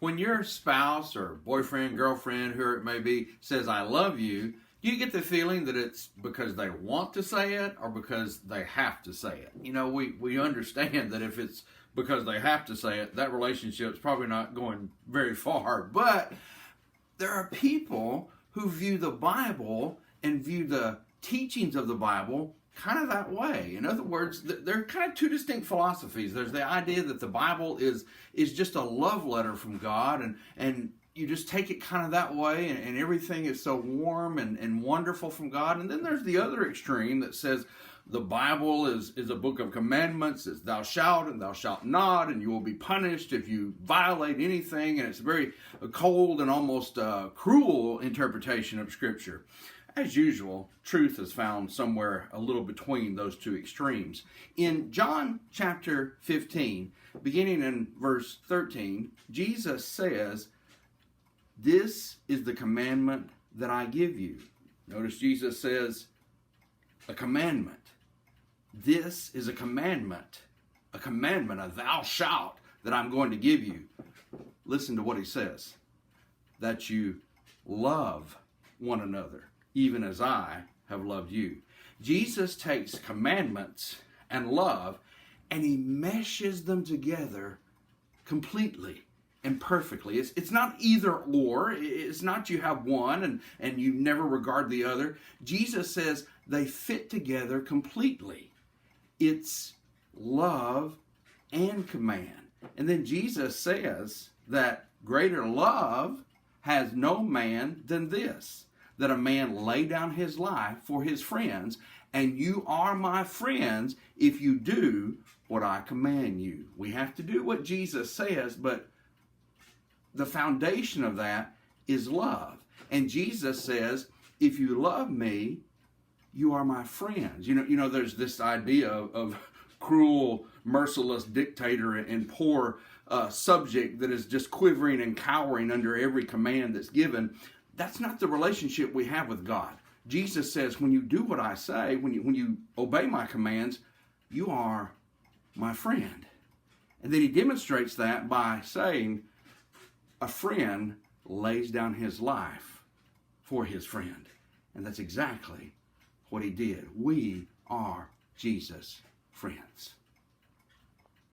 when your spouse or boyfriend, girlfriend, whoever it may be, says, I love you, do you get the feeling that it's because they want to say it or because they have to say it? You know, we understand that if it's because they have to say it, that relationship's probably not going very far. But there are people who view the Bible and view the teachings of the Bible kind of that way. In other words, there are kind of two distinct philosophies. There's the idea that the Bible is just a love letter from God, and you just take it kind of that way, and everything is so warm and wonderful from God. And then there's the other extreme that says the Bible is a book of commandments. It's thou shalt and thou shalt not, and you will be punished if you violate anything. And it's a very cold and almost cruel interpretation of Scripture. As usual, truth is found somewhere a little between those two extremes. In John chapter 15, beginning in verse 13, Jesus says, this is the commandment that I give you. Notice Jesus says, a commandment. This is a commandment, a thou shalt, that I'm going to give you. Listen to what he says, that you love one another, even as I have loved you. Jesus takes commandments and love, and he meshes them together completely and perfectly. It's not either or. It's not you have one and you never regard the other. Jesus says they fit together completely. It's love and command. And then Jesus says that greater love has no man than this, that a man lay down his life for his friends, and you are my friends if you do what I command you. We have to do what Jesus says, but the foundation of that is love. And Jesus says, if you love me, you are my friends. You know, there's this idea of cruel, merciless dictator and poor subject that is just quivering and cowering under every command that's given. That's not the relationship we have with God. Jesus says, when you do what I say, when you obey my commands, you are my friend. And then he demonstrates that by saying, a friend lays down his life for his friend. And that's exactly what he did. We are Jesus' friends.